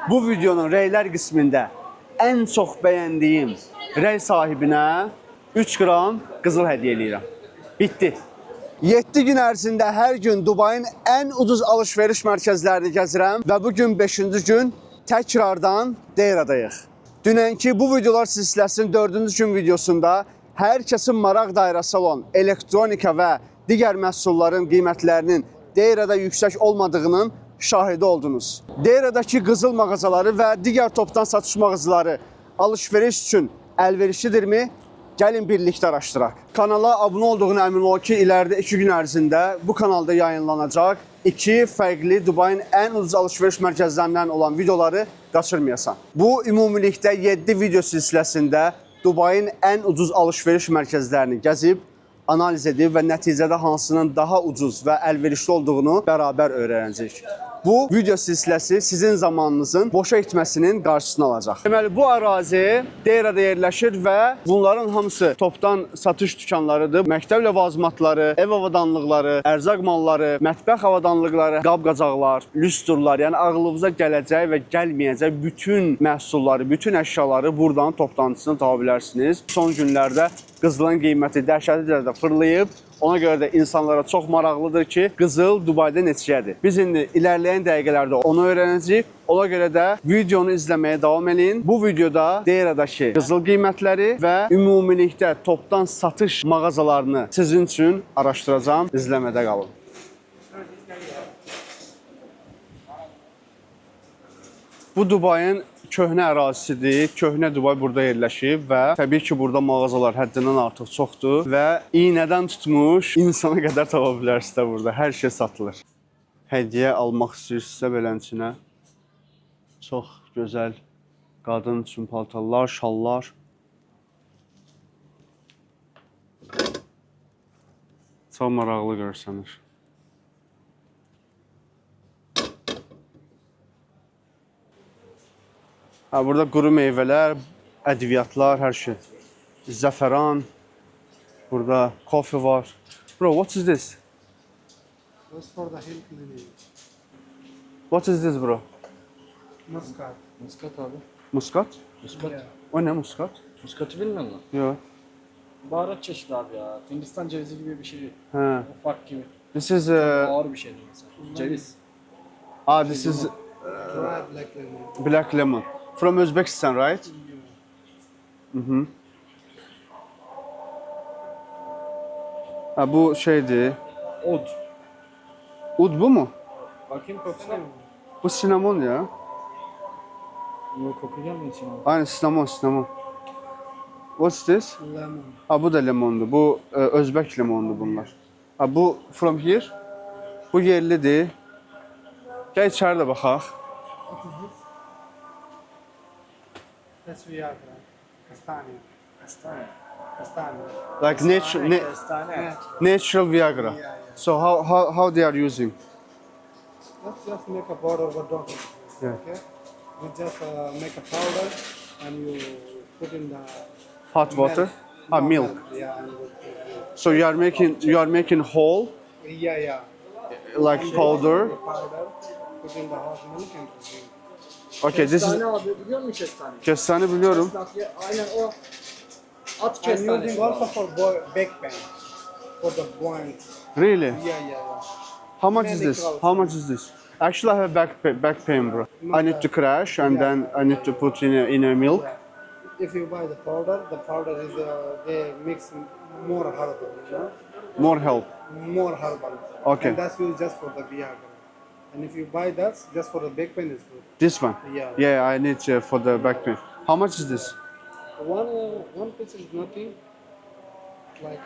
Bu videonun rəylər qismində ən çox bəyəndiyim rəy sahibinə 3 qram qızıl hədiyyə eləyirəm. Bitdi. 7 gün ərzində hər gün Dubayın ən ucuz alış-veriş mərkəzlərini gəzirəm və bugün 5-ci gün təkrardan Deyradayıq. Dünənki bu videolar silsiləsinin 4-cü gün videosunda hər kəsin maraq dairəsi olan elektronika və digər məhsulların qiymətlərinin Deyrada yüksək olmadığının şahidi oldunuz. Deyradakı qızıl mağazaları və digər topdan satış mağazaları alış-veriş üçün əlverişlidirmi? Gəlin birlikdə araşdıraq. Kanala abunə olduğunu əmin ol ki, iləride 2 gün ərzində bu kanalda yayınlanacaq 2 fərqli Dubayın ən ucuz alış-veriş mərkəzlərindən olan videoları qaçırmayasan. Bu ümumilikdə 7 video silsiləsində Dubayın ən ucuz alış-veriş mərkəzlərini gəzib, analiz edib və nəticədə hansının daha ucuz və əlverişli olduğunu bərabər öyrənəcəyik. Bu video silsiləsi sizin zamanınızın boşa itməsinin qarşısını alacaq. Deməli, bu ərazi Deyrada yerləşir və bunların hamısı topdan satış dükanlarıdır. Məktəb ləvazimatları, ev avadanlıqları, ərzaq malları, mətbəx avadanlıqları, qab-qacaqlar, lüstrlar, yəni ağlınıza gələcək və gəlməyəcək bütün məhsulları, bütün əşyaları buradan toptancısını tapa bilərsiniz. Son günlərdə qızılın qiyməti dəhşətli dərəcədə fırlayıb. Ona görə də insanlara çox maraqlıdır ki, qızıl Dubayda neçəyədir. Biz indi ilərləyən dəqiqələrdə onu öyrənəcəyik. Ona görə də videonu izləməyə davam edin. Bu videoda Deyradakı qızıl qiymətləri və ümumilikdə topdan satış mağazalarını sizin üçün araşdıracağam. İzləmədə qalın. Bu Dubayın köhnə ərazisidir. Köhnə Dubay burada yerləşib və təbii ki, burada mağazalar həddindən artıq çoxdur və iynədən tutmuş insana qədər tapa bilərsiniz də burada. Hər şey satılır. Hədiyyə almaq istəyirsinizsə beləsinə çox gözəl qadın üçün paltarlar, şallar. Çox maraqlı görsənir. Burada quru meyvələr, ədviyyatlar, hər şey. Zəfəran. Burada kofe var. Bro, what is this? That's for the hill cleaning. What is this, bro? Muscat. Muskat abi. Muskat? Muskat. Yeah. O ne muskat? Muskatı bilmiyor musun? Yok. Baharat çeşidi abi ya. Hindistan cevizi gibi bir şey. He. Ufak gibi. This is Ağır bir şey değil mesela. Ceviz. this is Dry black lemon. black lemon. From Uzbekistan, right? Mhm. Bu şeydi. Od. Ud bu mu? Bakayım kokusuna. Bu sinamon ya. Yok, koku gelmiyor için abi. Aynen sinamon. What's this? Lemon. Bu da lemondu. Bu Özbek lemondu bunlar. Bu from here. Bu yerlidir. Gəl içəri də baxaq. What is this? That's Viagra. Castani. Castani. Like natural Viagra. Yeah. So how they are using? Let's just make a powder for dog. Yeah. Okay? You just make a powder and you put in the Hot water? No, Milk. Yeah. And So you are making whole yeah. like powder. The powder. Put in the hot milk and drink. Okay, this is Kestane abi, biliyor musun kestane? kestane biliyorum. Aynen o. At I'm kestanesi. using also for back pain. For the joints. Really? Yeah. How much is this? How much is this? Actually, I have back pain, bro. I need to crash and then I need to put in a milk. If you buy the powder is they mix more herbal, you know? More help. More herbal. Okay. And that's used just for the Viagra. And if you buy that just for the back pain is good. This one. Yeah. Yeah, I need for the back pain. How much is this? One piece is nothing. Like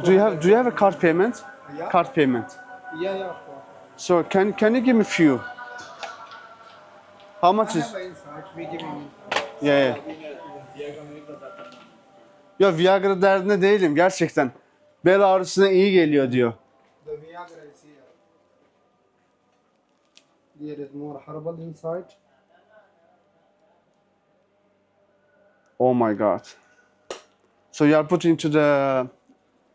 Do you have a card payment? Yeah. Card payment. Yeah, of course. So can you give me few? How much I is? have an inside. We give you inside. Yeah. Ya Viagra derdinde değilim gerçekten. Bel ağrısına iyi geliyor diyor. The Viagra is here. There is more herbal inside. Oh my god. So you are putting to the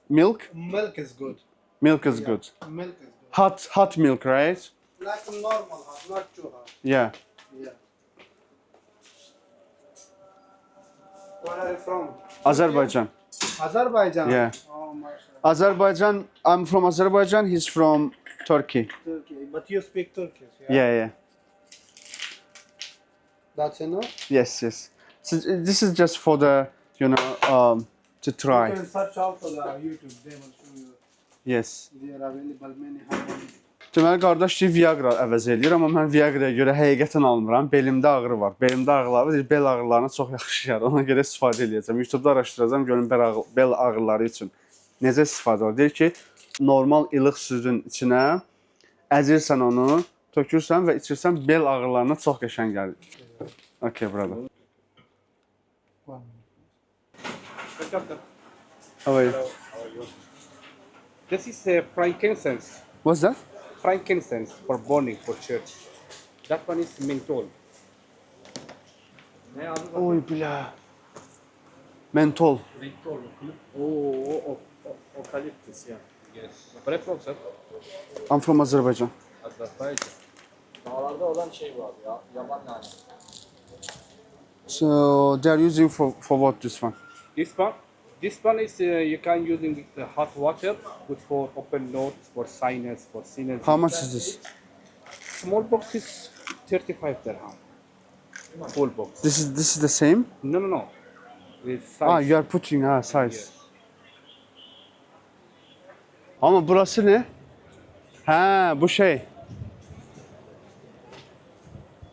milk? Milk is good. Milk is good. Milk is good. Hot milk, right? Like normal hard, not too hard. Yeah. Yeah. Where are you from? Azerbaijan. Azerbaijan. Yeah. Oh, mashallah. Azerbaijan. I'm from Azerbaijan. He's from Turkey. Turkey. But you speak Turkish, yeah? Yeah, yeah. That's enough? Yes, yes. So this is just for the, to try. You can search also the YouTube. They will show you. Yes. There are available many harmonies. Deməli qardaş deyir Viagra əvəz eləyir, amma mən Viagra'ya görə həqiqətən almıram. Belimdə ağrı var. Belimdə ağrıları deyir, bel ağrılarına çox yaxşı gəlir. Ona görə istifadə eləyəcəm. YouTube'da araşdıracağam görüm bel ağrıları üçün necə istifadə olur. Deyir ki, normal ilıq südün içinə əzirsən onu, tökürsən və içirsən bel ağrılarına çox qəşəng gəlir. Okay, brother. How are you? This is frankincense. What's that? Frankincense for burning for church. That one is menthol. Ne abi? Oy bilə. Mentol. Mentor. Oo, okaliptus ya. Yes. Where from, sir? I'm from Azerbaijan. Azerbaijan. Dağlarda olan şey bu abi ya. Yaban nane. So they are using for what this one? This one is you can using with the hot water, good for open nose, for sinus, for sinus. How much is this? Small box is 35 dirham. Full box. This is the same? No. With size. Ah, you are putting size. Yes. Ama burası ne? Ha, bu şey.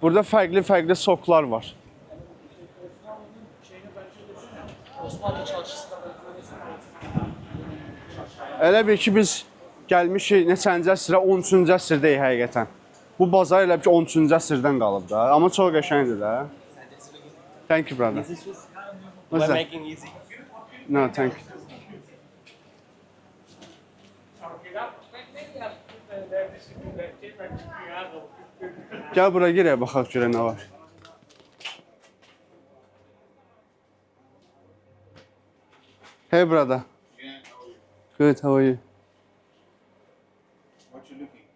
Burada farklı soklar var. Osmanlı çarşısında Elə bil ki biz gəlmişik neçənci əsrə? 13-cü əsrdəyik həqiqətən. Bu bazar elə bil ki 13-cü əsrdən qalıb da. Amma çox qəşəngdir də. Thank you, brother. What's that? Making easy. No, thank you. Gəl bura girək baxaq görək nə var. Hey brother. Good, how are you? What you looking?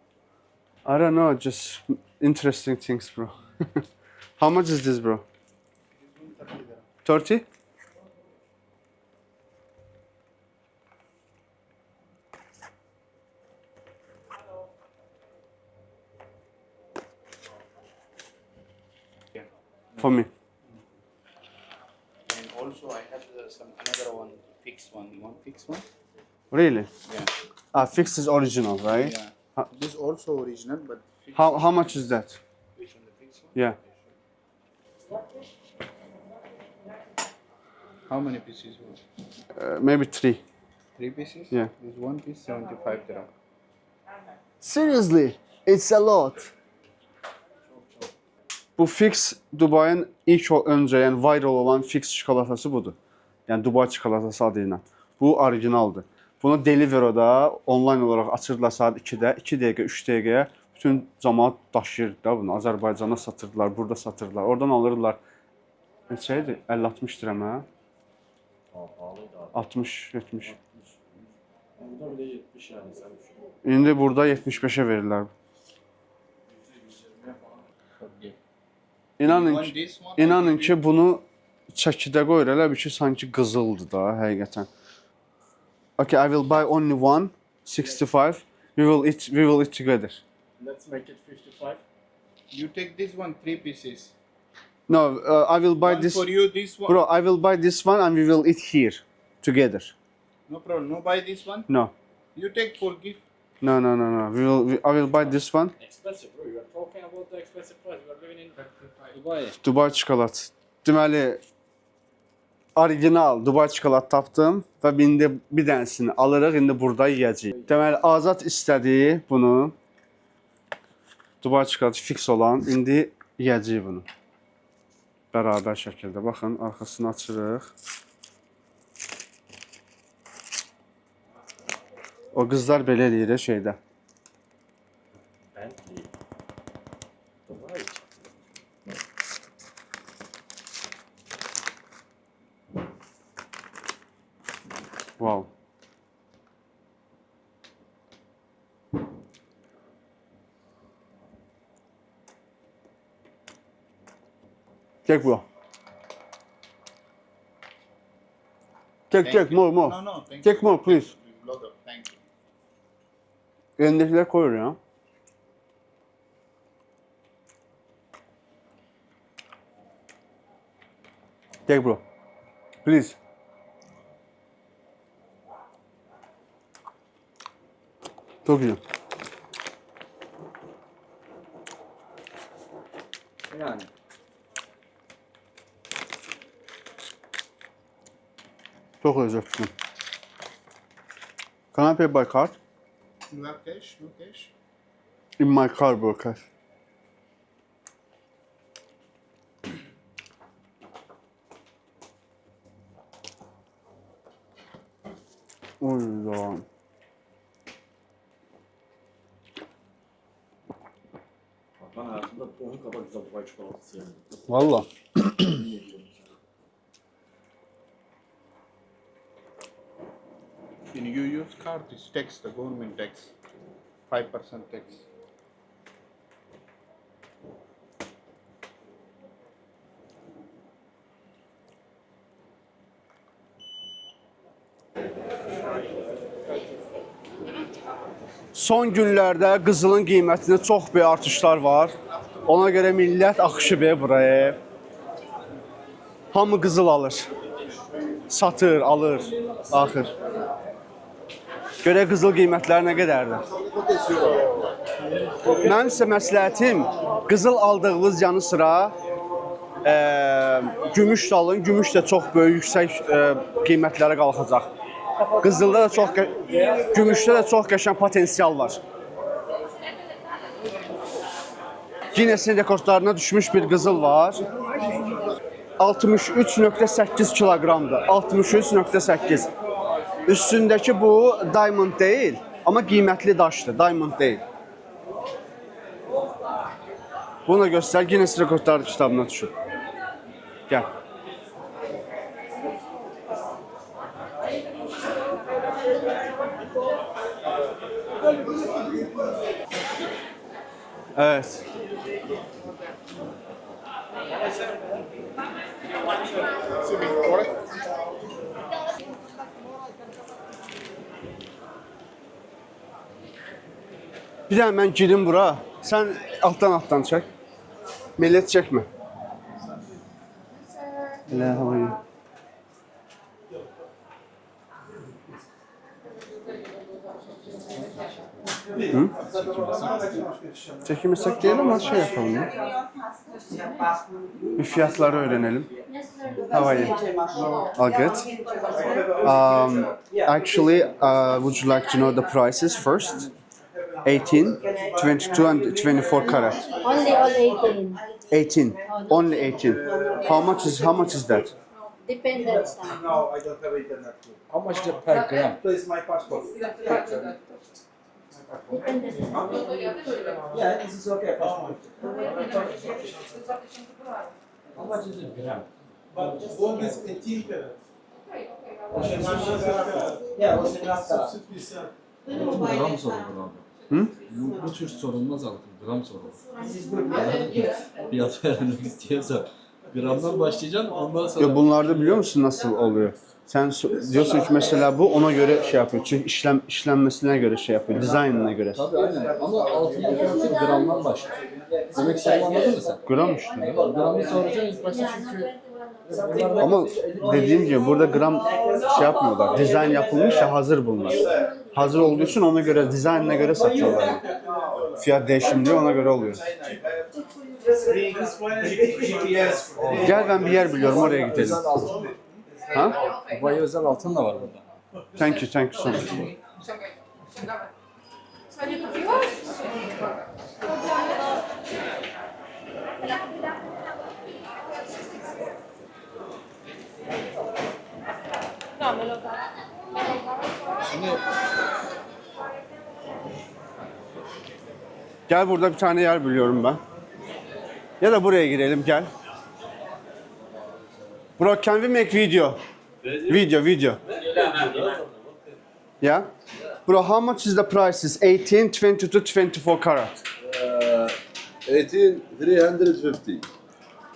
I don't know, just interesting things, bro. How much is this, bro? 30? For me. And also I have another one, fixed one. You want fixed one? Really? Yeah. Ah, fixed is original, right? Yeah. This also original, but fixed. How much is that? Which one, the fixed one? Yeah. How many pieces? Maybe 3. 3 pieces? Yeah. This one piece 75 dirham. Seriously? It's a lot. Bu fix Dubai'nin ilk öncə, yəni viral olan fix çikolatası budur. Yəni Dubai çikolatası adı ilə. Bu orijinaldır. Bunu Deliveroo'da onlayn olaraq açırdılar saat 2-də, 2 dəqiqə, 3 dəqiqəyə bütün cəmaət daşıyırdı da bunu. Azərbaycana satırdılar, burada satırdılar. Oradan alırdılar. Neçə idi? 50-60 dirham hə? pahalıydı abi. 60-70. Burada bile 70 yani sen düşün. İndi burada 75'e verirlər. İnanın ki bunu çəkidə qoyur, elə bir ki sanki qızıldır da həqiqətən. Okay, I will buy only one, 65. We will eat together. Let's make it 55. You take this one, 3 pieces. No, I will buy One this. for you, this one. Bro, I will buy this one and we will eat here together. No problem. No buy this one. No. You take for gift. No. I will buy this one. Expensive bro. You are talking about the expensive price. We are living in Dubai. Dubai çikolat. Deməli orijinal Dubai çikolat tapdım və indi bir dənəsini alırıq, indi burada yeyəcəyik. Deməli Azad istədi bunu. Dubai çikolatı fix olan, indi yeyəcəyik bunu. Bərabər şəkildə. Baxın, arxasını açırıq. O qızlar belə eləyir şeydə. Bentley. Dubai. Wow. Take bro. Take more. No, no, thank Take more please. Vlogger, thank you. Elindekiler koyur ya. Take bro. Please. Çok güzel. Yani. Çok lezzetli. Can I pay by card? You have cash? No cash? In my car bro, cash. Oy lan. Ben hayatımda onun kadar güzel Dubai çikolatası yemedim. Valla. When you use card, it's tax, the government tax. 5% tax. Son günlərdə qızılın qiymətində çox böyük artışlar var. Ona görə millət axışı be buraya. Hamı qızıl alır. Satır, alır, axır. Görə qızıl qiymətləri nə qədərdir? Mənim sizə məsləhətim, qızıl aldığınız yanı sıra gümüş də alın. Gümüş də çox böyük, yüksək qiymətlərə qalxacaq. Qızılda da çox, gümüşdə də çox qəşəng potensial var. Guinness rekordlarına düşmüş bir qızıl var. 63.8 kiloqramdır. 63.8. Üstündəki bu diamond deyil, amma qiymətli daşdır. Diamond deyil. Bunu da göstər, Guinness rekordları kitabına düşür. Gəl. Evet. Bir də mən girim bura. Sən alttan çək. Millət çəkmə. Elə havayı. Hı? Çekilmesek değil ama şey yapalım ya. Bir fiyatları öğrenelim. How are you? All good. Actually, would you like to know the prices first? 18, 22 and 24 karat. Only all 18. 18. Only 18. How much is that? Depends on time. No, I don't have internet. How much is per gram? Please, my passport. Depends on time. Yeah, this is okay. Passport. How much is it gram? But one is 18 karat. Yeah, was in last karat. Gram sorulur abi. Hı? Bu tür sorulmaz artık. Gram sorulur. This is good. Fiyat vermek istiyorsa gramdan başlayacaksın ondan sonra. Ya bunlarda biliyor musun nasıl oluyor? Sen diyorsun ki mesela bu ona göre şey yapıyor. Çünkü işlenmesine göre şey yapıyor. Dizaynına göre. Tabii aynen ama altında fiyatı gramdan başlar. Demek istediğimi anladın mı sen? Gram işte. Gramı soracaksın ilk başta çünkü Ama dediğim gibi burada gram şey yapmıyorlar. Dizayn yapılmış ya hazır bunlar. Hazır olduğu için ona göre dizaynına göre satıyorlar. Fiyat değişimliği ona göre oluyor. Gel ben bir yer biliyorum oraya gidelim. özel altın. Ha? Dubai özel altın da var burada. Thank you so much. Şimdi Gel burada bir tane yer biliyorum ben. Ya da buraya girelim gel. Bro, can we make video? Video. Yeah? Bro, how much is the prices? 18, 22, 24 karat. 18, 350.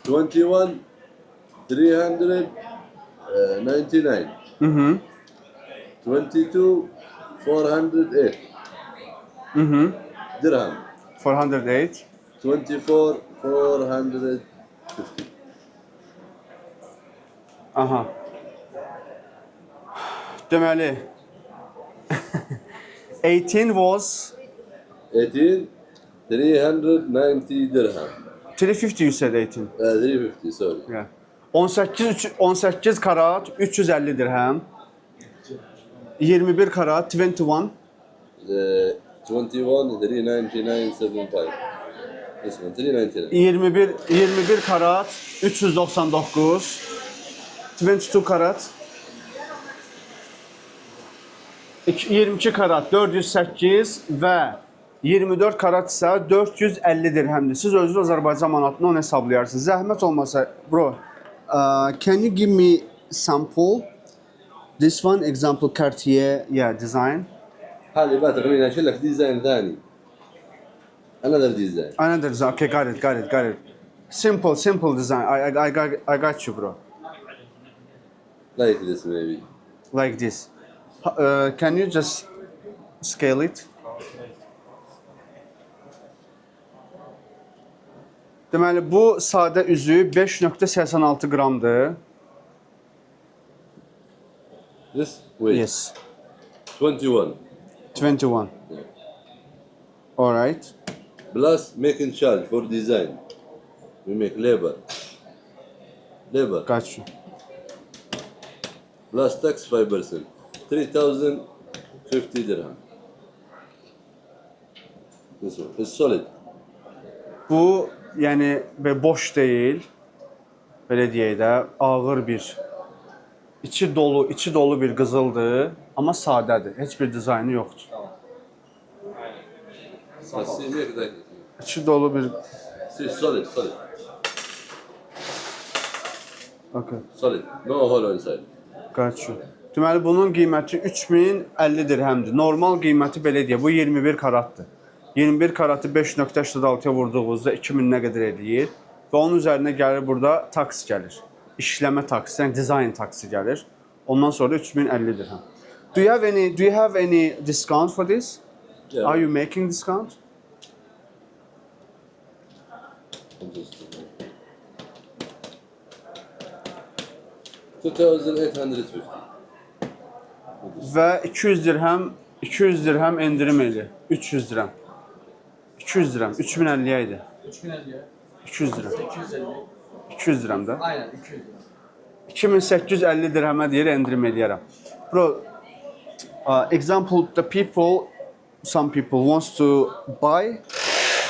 21, 399. 22, 408 dirham. 408. 24, 450. Aha. Deməli 18 was 18, 390 dirham. 350 you said 18. 350, sorry. Yeah. 18 karat 350 dirhem. 21 karat 21 21, 399.75. This one, 399. 21 karat 399. 22 karat 22 karat 408 və 24 karat isə 450 dirhemdir. Siz özünüz Azərbaycan manatını onu hesablayarsınız. Zəhmət olmasa, bro, can you give me sample? This one, example Cartier, yeah, design. حالي بقى تغنيني اشيل لك ديزاين ثاني. Another design. Another design. Okay, got it. Simple design. I got you, bro. Like this maybe. Like this. Can you just scale it? Deməli, bu sadə üzü 5.86 qramdır. This weight. Yes. 21. 21. Alright. Plus making charge for design. We make labor. Got you. Plus tax 5%. 3,050 dirham. This one. It's solid. Bu, yəni boş deyil. Belə deyək də, ağır bir, içi dolu bir qızıldır, amma sadədir. Heç bir dizaynı yoxdur. See, make that. İçi dolu bir... See, solid. Okay. Solid. No hole inside. Got you. Deməli, bunun qiyməti 3050 dirhemdir. Normal qiyməti belə deyək, bu 21 karatdır. 21 karatı 5.86-ya vurduğunuzda 2000 nə qədər edir və onun üzərinə gəlir burada taks gəlir. İşləmə taksi, yəni design taksi gəlir. Ondan sonra 3050 dirhem. Do you have any discount for this? Yeah. Are you making discount? Interesting. 2,850. Və 200 dirhem endirim edir. 300 dirhem. 200 dirhem. 3050'ye idi. 3050'ye. 200 dirhem. 250. 200 dirhem də. Aynen 200 lira. 2850 dirhemə deyir endirim edərəm. Bro, example, some people wants to buy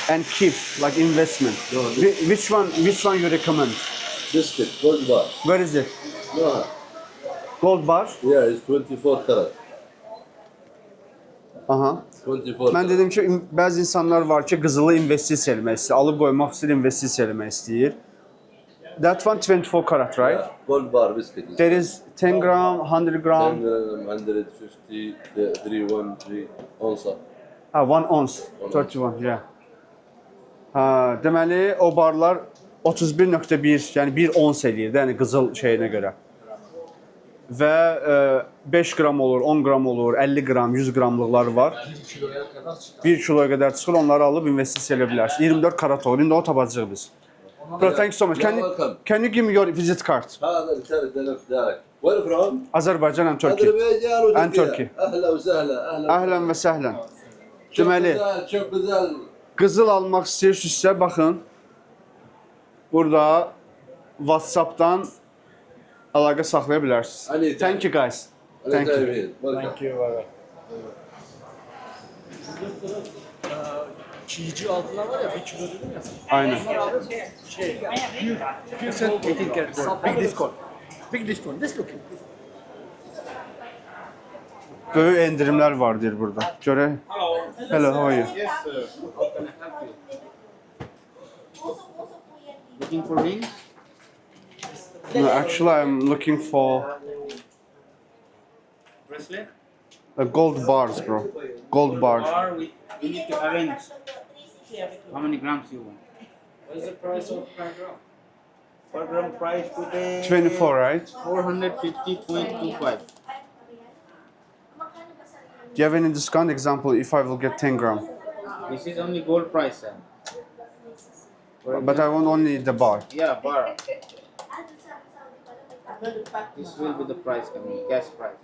and keep like investment. No, Which one you recommend? Biscuit, gold bar. Where is it? No. Gold bar? Yeah, it's 24 karat. Aha. 24 Mən dedim ki, bəzi insanlar var ki, qızılı investisiya eləmək istəyir, alıb qoymaq istəyir, investisiya eləmək istəyir. That one 24 karat, right? Yeah, gold bar biscuit. There is 10 gram, 100 gram. 150, 313 onsa. Ha, 1 ounce, 31, yeah. Ha, deməli, o barlar 31.1, yəni 1 ons eləyir də, yəni qızıl şeyinə görə. Və 5 gram olur, 10 gram olur, 50 gram, 100 gramlıqları var. 1 kiloya kadar çıkar. 1 kiloya qədər çıxır, onları alıb investisiya elə bilərsiniz. 24 karat olur, indi o tapacağıq biz. Bro, thank you so much. Can you give me your visit card? هذا الثالث ألف دارك. Where from? Azərbaycan and Turkey. أذربيجان And Turkey. أهلا وسهلا. Əhlən və səhlən. Çok Deməli, güzel, çok güzel. qızıl almaq istəyirsinizsə, baxın. Burada WhatsApp-dan əlaqə saxlaya bilərsiniz. Ali, Thank you guys. Thank you. Thank you. Çiğci altına var ya 1 kilo dedim ya. Aynen. Big discount. This looking. Böyük endirimlər var deyir burada. Görək. Hello, how are you? Yes, sir. How can I help you? Looking for rings? No, actually I'm looking for Bracelet? gold bars, bro. Gold bars. Or we need to arrange. How many grams you want? What is the price of per gram? Per gram price today 24, right? 450.25. Do you have any discount example if I will get 10 gram? This is only gold price, sir. But I want only the bar. Yeah, bar. This will be the price coming, cash price.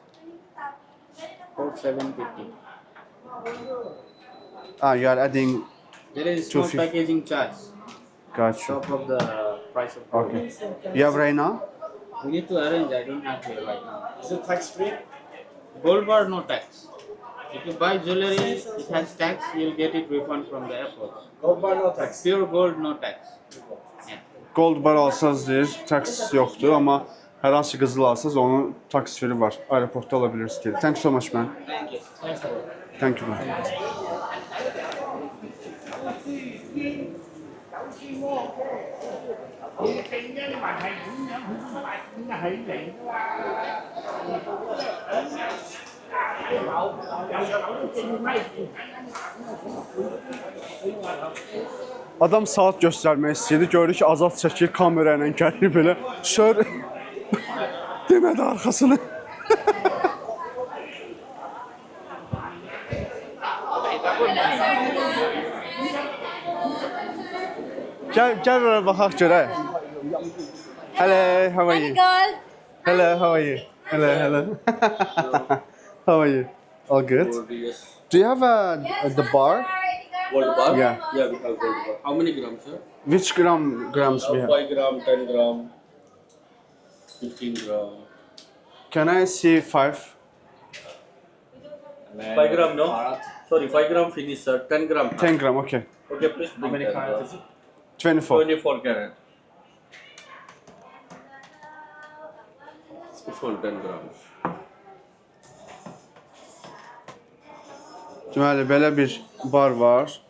4750. Ah, you are adding. There is small 250. packaging charge. Gotcha. Top of the price of gold. Okay. You have right now? We need to arrange. I don't have here right now. Is it tax free? Gold bar, no tax. If you buy jewelry, it has tax. You'll get it refund from the airport. Gold bar no tax. Pure gold, no tax. Yeah. Gold bar alsanız deyir, tax yoxdur, amma hər hansı qızıl alsanız onun tax firi var. Aeroportda ala bilirsiniz. Thank you so much, man. Thank you. Thank you, man. Adam saat göstərmək istəyirdi, gördü ki, Azad çəkir kamera ilə gəlir belə. Sör demədi arxasını. Gəl ora baxaq görək. Hello, how are you? Girl, Hello, how are you? Hello. How are you? All good? Yes. Do you have the bar? Gold bar? Yeah. Yeah, we have gold bar. How many grams, sir? Which grams we have? 5 gram, 10 gram, 15 gram. Can I see 5? 5 gram, no? Sorry, 5 gram finish, sir. 10 gram. 10 gram, okay. Okay, please bring 10 gram. 24. 24 carat. This one 10 grams. Deməli, belə bir bar var.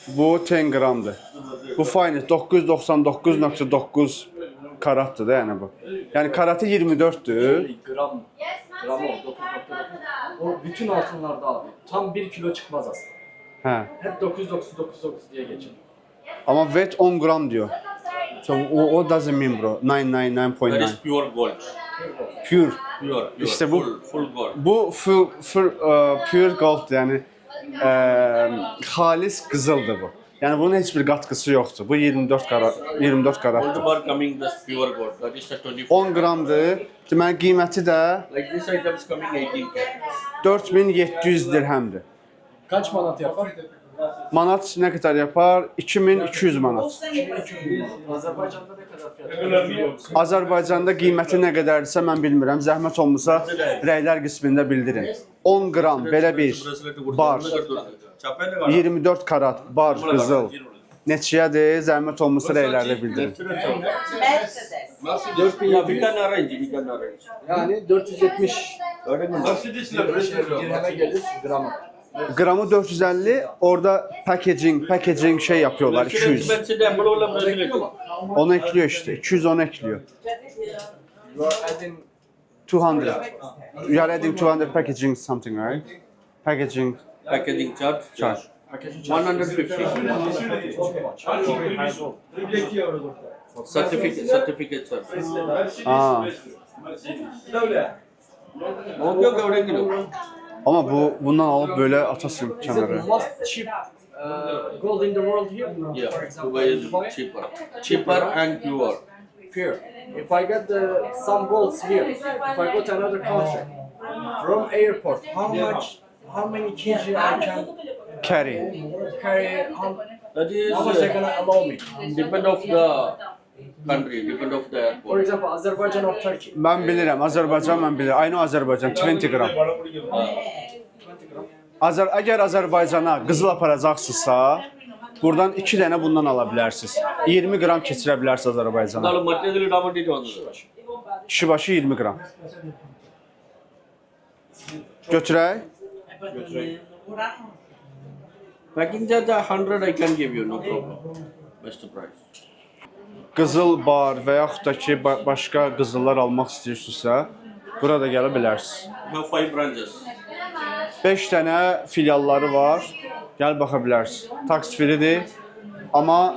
Bu 10 qramdır. Bu fine 999.9 karatdır da yəni bu. Yəni karatı 24'dür. Gram. Gram o 9.9. O bütün altınlarda abi. Tam 1 kilo çıkmaz aslında. Hə. Hep 9.999 diye geçer. Amma weight 10 gram diyor. So o doesn't mean bro. That 999.9. is pure gold. Pure. Pure. İşte bu- full gold. Bu pure gold yəni xalis qızıldır bu. Yəni bunun heç bir qatqısı yoxdur. Bu 24 Gold karatdır. bar coming this pure gold. That is the 24. 10 qramdır. Deməli qiyməti də Like this item is coming 18 carat. 4700 dirhemdir. Kaç manat yapar? Manat nə qədər yapar? 2200 manat. Azerbaycan'da ne kadar fiyat? Biliyor musun? Azərbaycanda qiyməti nə qədərdirsə mən bilmirəm. Zəhmət olmasa rəylər qismində bildirin. 10 qram belə bir bar, 24 karat bar qızıl neçəyədir? Zəhmət olmasa rəylərdə bildirin. 4000 Yeah, we can arrange. We can arrange. yani 470 dirheme gelir gramı. Qramı 450, orada packaging şey yapıyorlar 200. Onu ekliyor işte. 200 onu ekliyor. You are adding 200. You are adding 200 packaging something, right? Packaging Packaging charge. charge. packaging 150. Certificate charge. Aa. Okay, okay, kilo. Ama bundan alıp böyle atasın Is it kenara. most cheap gold in the world here? Yeah, For example, Dubai is Dubai? cheaper and pure. Pure. If I get some golds here, if I go to another country, from airport, how many kg I can Carry. carry? That is How much they gonna allow me? depend of the country, depend of the For airport. example, Azerbaijan or Turkey. Ben bilirəm, Azərbaycan mən bilirəm. I know Azərbaycan 20 qram. Əgər Azərbaycana qızıl aparacaqsınızsa, buradan 2 dənə bundan ala bilərsiniz. 20 qram keçirə bilərsiniz Azərbaycana. Now material damage is on. Kişi başı 20 qram. Götürək. Packing charge 100 I can give you, no problem. Best price. Qızıl bar və yaxud da ki başqa qızıllar almaq istəyirsinizsə, burada gələ bilərsiniz. We have 5 branches. 5 dənə filialları var. Gəl baxa bilərsiniz. Tax free-dir. Amma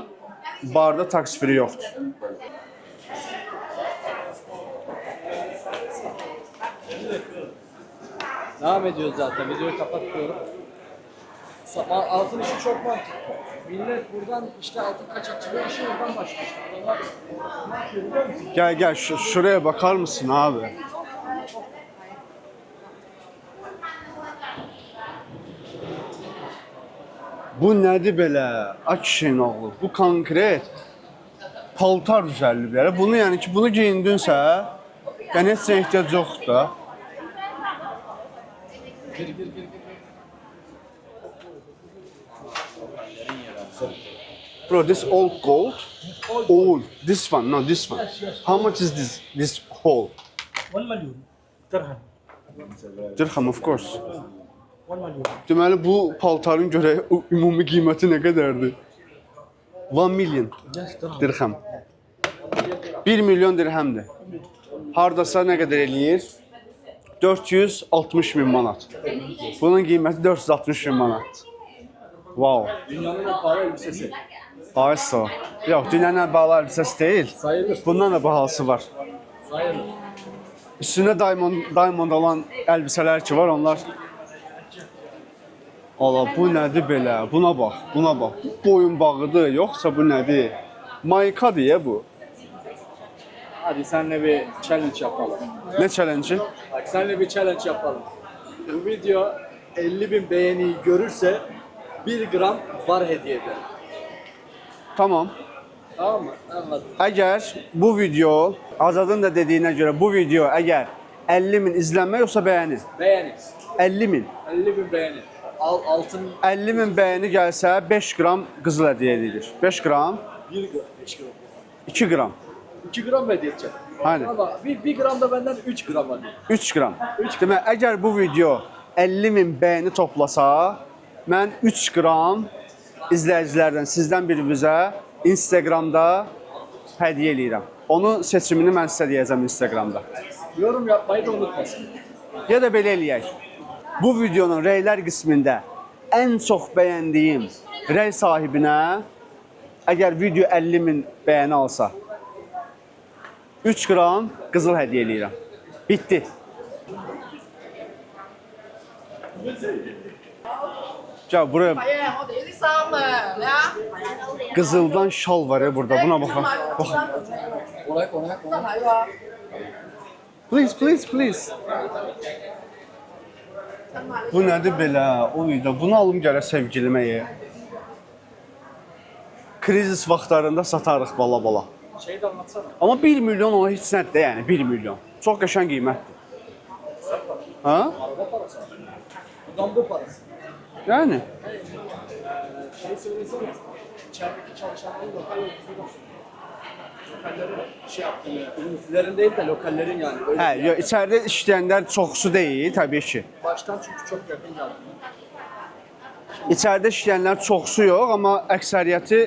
barda taksi free yoxdur. Devam ediyoruz zaten. Videoyu kapatıyorum. Altın işi çok mantıklı. Millet buradan işte altın kaçakçılığı işi buradan başlıyor. Adamlar ne yapıyor biliyor musun? Gel şuraya bakar mısın abi? Bu nədir belə? Ay kişinin oğlu. Bu konkret paltar düzəlli belə. Bunu yəni ki, bunu geyindinsə, yəni heç nə ehtiyac yoxdur da. Bro, this all gold? All. This one, no, this one. How much is this whole? 1 million dirham. Dirham, of course. 1 million. Deməli bu paltarın görə ümumi qiyməti nə qədərdir? 1 million Yes, dirham. dirham. 1 milyon dirhemdir. Hardasa nə qədər eləyir? 460 bin manat. Bunun qiyməti 460 bin manat. Wow. Dünyanın en pahalı elbisesi. Aysa. Yox, dünyanın ən bahalı elbisəsi deyil. Sayılır. Bundan da bahalısı var. Sayılır. Üstündə diamond olan elbisələr ki var, onlar. Allah, bu nədir belə? Buna bax, buna bax. Bu boyun bağıdır, yoxsa bu nədir? Maykadır ya bu. Hadi seninle bir challenge yapalım. Ne challenge? Bak seninle bir challenge yapalım. Bu video 50.000 beğeniyi görürse 1 gram var hediye ederim. Tamam. Tamam mı? Anladım. Əgər bu video, Azadın da dediyinə görə bu video əgər 50 min izlənmə yoxsa bəyəni? Beğeni. 50 min. 50.000 beğeni. Altın 50 min bəyəni gəlsə 5 gram qızıl hədiyyə edilir. 5 gram, 1 gram, 5 gram. 2 gram. 2 gram mı hediye edeceğim? Aynen. Ama 1 gram da benden 3 gram hadi. 3 gram. Demək, əgər bu video 50 min bəyəni toplasa, mən 3 gram izləyicilərdən, sizdən birinizə Instagramda hədiyyə eləyirəm. Onun seçimini mən sizə deyəcəm Instagramda. Yorum yapmayı da unutmasın. Ya da belə eləyək. Bu videonun rəylər qismində ən çox bəyəndiyim rəy sahibinə, əgər video 50 min bəyəni alsa, 3 gram qızıl hədiyyə eləyirəm. Bitdi. Gəl buraya. Qızıldan şal var ya burada. Buna baxın. Bax. Kolay kolay kolay. Please. Bu nədir belə? Oy da bunu alım gələ sevgilimə ye. Krizis vaxtlarında satarıq bala. Şeyi de anlatsana. Amma 1 milyon ona heç nədir yəni 1 milyon. Çox qəşəng qiymətdir. Ha? Araba parası. Buradan bu parası. Yəni Şey söylesene. İçerideki çalışanların lokal yöneticileri olsun. Lokallerin şey yaptığını, ünlülerin değil de lokallerin yani. Öyle hə, yo, içəridə işləyənlər çoxsu deyil, təbii ki. Baştan çünkü çok yakın geldi. İçəridə işləyənlər çoxsu yox, amma əksəriyyəti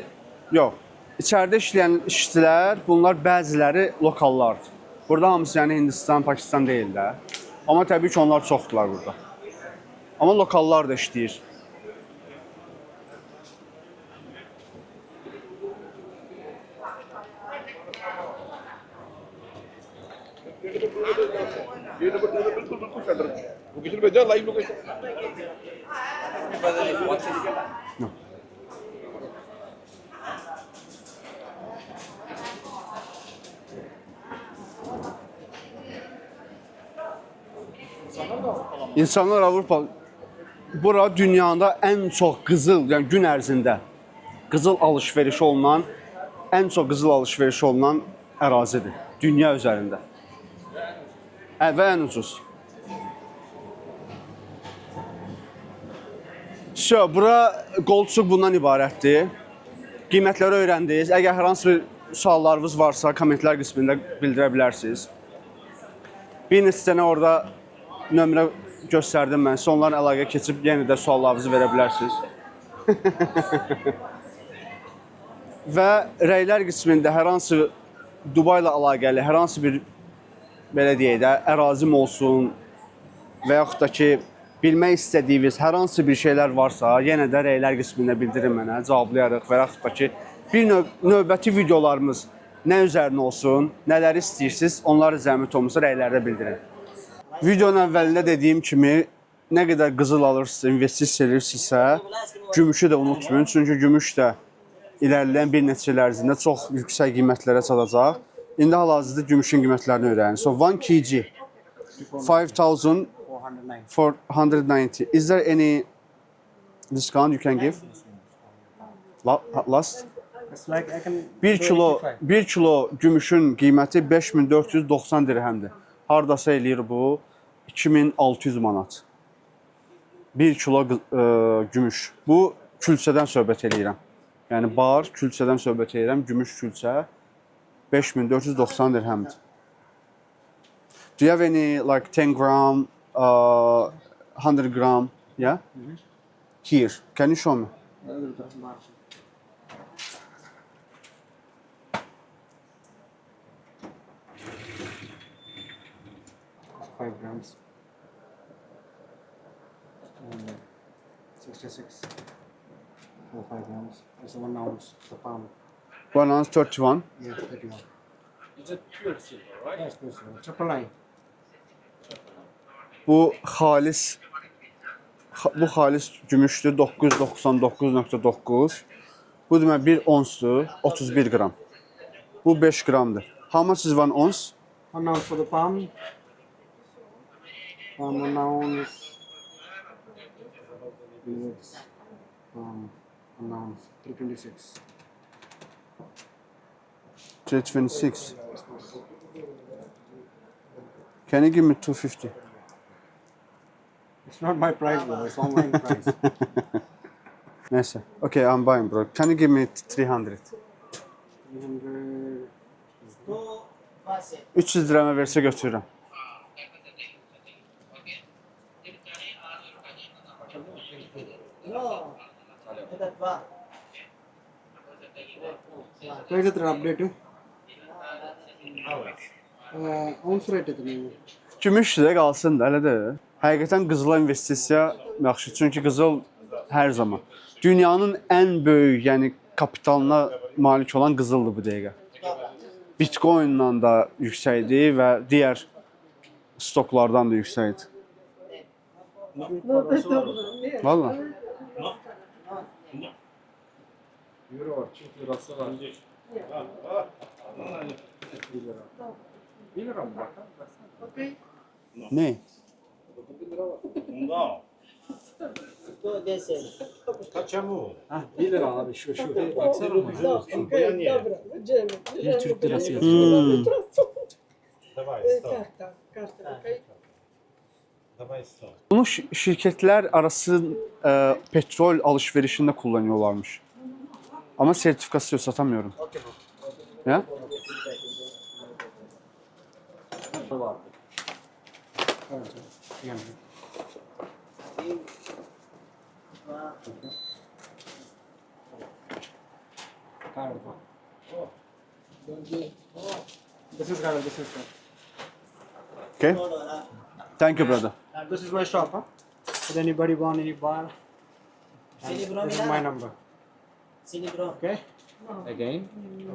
yox. İçəridə işləyən işçilər, bunlar bəziləri lokallardır. Burada hamısı yəni Hindistan, Pakistan deyil də. Amma təbii ki, onlar çoxdular burada. Amma lokallar da işləyir. İnsanlar Avropa, bura dünyada ən çox qızıl, yəni gün ərzində qızıl alış-veriş olunan, ən çox qızıl alış-veriş olunan ərazidir dünya üzərində. Və ən ucuz. Bura qolçuq bundan ibarətdir. Qiymətləri öyrəndiniz. Əgər hər hansı bir suallarınız varsa, kommentlər qismində bildirə bilərsiniz. Bir neçə dənə orada nömrə göstərdim mən. Onların əlaqə keçib yenə də suallarınızı verə bilərsiniz. Və rəylər qismində hər hansı Dubai ilə əlaqəli, hər hansı bir belə deyək də, ərazim olsun və yaxud da ki, bilmək istədiyiniz hər hansı bir şeylər varsa, yenə də rəylər qismində bildirin mənə, cavablayarıq və yaxud da ki, növbəti videolarımız nə üzərinə olsun, nələri istəyirsiniz, onları zəhmət olmasa rəylərdə bildirin. Videonun əvvəlində dediyim kimi, nə qədər qızıl alırsınızsa, investisiya edirsinizsə, gümüşü də unutmayın. Çünki gümüş də ilerleyen bir neçə il ərzində çox yüksək qiymətlərə çatacaq. İndi hal-hazırda gümüşün qiymətlərini öyrənin. So 1 kg 5,490. Is there any discount you can give? Last? It's like I can 1 kilo gümüşün qiyməti 5490 dirhəmdir. Hardasa eləyir bu 2600 manat. 1 kilo gümüş. Bu külçədən söhbət eləyirəm. Yəni bar külçədən söhbət edirəm, gümüş külçə 5490 dirhəmdir. Do you have any like 10 gram, 100 gram? Yeah? Here. Can you show me? 5 grams. 66. 5 grams. It's 1 ounce. The pound. 1 ounce 31. Yes, 31. Is it pure silver, right? Yes, please. Triple line. Bu xalis gümüşdür 999.9. Bu demək 1 onsdur 31 qram. Bu 5 qramdır. How much is 1 ounce? 1 ounce for the palm. 1 ounce. Yes. 1 ounce. 326. 326. Can you give me 250? It's not my price, bro. It's online price. Neyse. Okay, I'm buying bro. Can you give me 300? 300. 300 dirhəmə versə götürürəm. Price is update. Ounce rate is Gümüş də qalsın da, elə də. Həqiqətən qızıla investisiya yaxşı. Çünki qızıl hər zaman dünyanın ən böyük, yəni kapitalına malik olan qızıldır bu dəqiqə. Bitcoin'la da yüksəkdir və digər stoklardan da yüksəkdir. Valla. Euro var, Türk lirası var. 1 lira mı bakar? Ne? Ha, 1 lira abi şu. Baksana mı? Bir Türk lirası yazıyor. Bunu şirketler arası petrol alışverişinde kullanıyorlarmış. Ama sertifikası yok, satamıyorum. Ya? This is card. This is card. Okay. Thank you brother. This is my shop, huh? If anybody want any bar, this is my number. Okay? Again?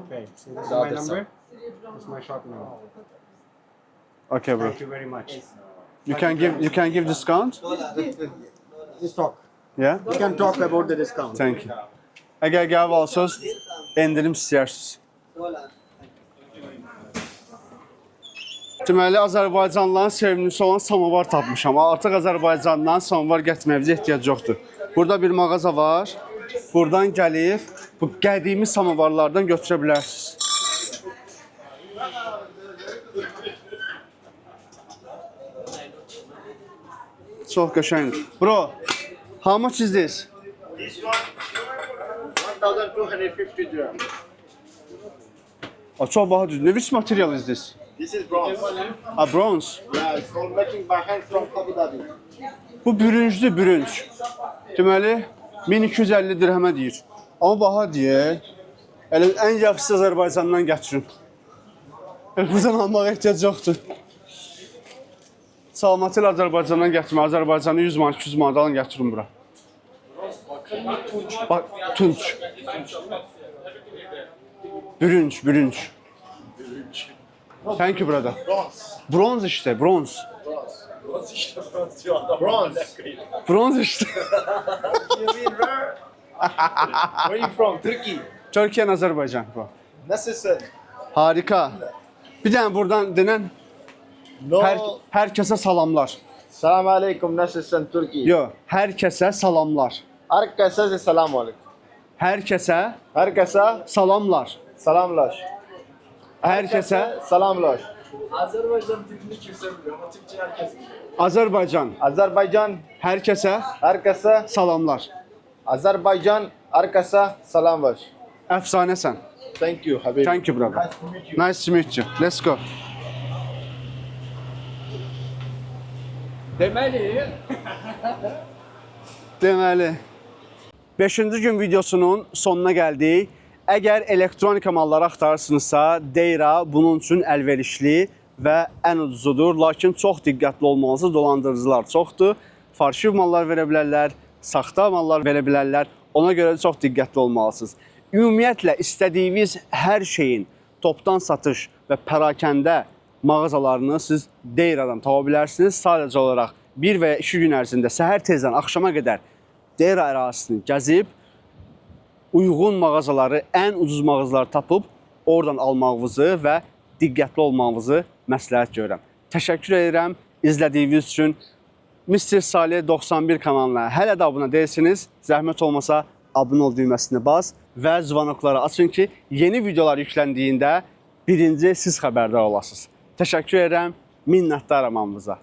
Okay. So this is The my other number. This is my shop number. Okay bro. Thank you very much. You can give discount? Let's talk. Yeah? We can talk about the discount. Thank you. Əgər gəlib alsınız, endirim istəyirsiniz. Deməli, Azərbaycanlıların sevimlisi olan samovar tapmışam. Artıq Azərbaycandan samovar gətirməyimizə ehtiyac yoxdur. Burada bir mağaza var. Buradan gəlib, bu qədimi samovarlardan götürə bilərsiniz. Çox qəşəngdir. Bro, how much is this? This one, 1,250 dirham. Çox baha düzdür. Which material is this? This is bronze. Bronze. Yeah, it's all making by hand from Abu Dhabi. Bu bürüncdür, bürünc. Deməli, 1250 dirhəmə deyir. Amma baha deyir. Elə ən yaxşısı Azərbaycandan gətirin. Buradan almağa ehtiyac yoxdur. Salamat ilə Azərbaycandan gətirmə. Azərbaycanı 100 manat, 200 manat alın gətirin bura. Bak, tunç. Bürünç, bürünç. Thank you brother. Bronze işte, bronze. Bronze işte bronze diyor adam. Bronze işte. Where you from? Turkey. Türkiye, Azerbaycan bu. Nasılsın? Harika. Bir tane buradan denen No. herkese salamlar. Selam aleyküm. Nasılsın Türkiye? Yo, herkese salamlar. Herkese selam aleyküm. Herkese Herkese salamlar. selamlar. Herkese selamlar. Azerbaycan dilini kimse bilmiyor ama Türkçe herkes biliyor. Azerbaycan. Azerbaycan Herkese herkese salamlar. Azerbaycan herkese selamlar. Efsanesen. Thank you habibi. Thank you brother. Nice to meet you. Let's go. Deməli 5-ci gün videosunun sonuna gəldik. Əgər elektronika malları axtarırsınızsa, Deyra bunun üçün əlverişli və ən ucuzudur. Lakin çox diqqətli olmalısınız, dolandırıcılar çoxdur. Farşiv mallar verə bilərlər, saxta mallar verə bilərlər. Ona görə də çox diqqətli olmalısınız. Ümumiyyətlə istədiyiniz hər şeyin topdan satış və pərakəndə mağazalarını siz Deyra'dan tapa bilərsiniz. Sadəcə olaraq 1 və ya 2 gün ərzində səhər tezdən axşama qədər Deyra ərazisini gəzib uyğun mağazaları, ən ucuz mağazaları tapıb oradan almağınızı və diqqətli olmağınızı məsləhət görürəm. Təşəkkür edirəm izlədiyiniz üçün. Mr. Salih 91 kanalına hələ də abunə deyilsiniz. Zəhmət olmasa abunə ol düyməsini bas və zvanokları açın ki, yeni videolar yükləndiyində birinci siz xəbərdar olasınız. Təşəkkür edirəm, minnətdaram hamınıza.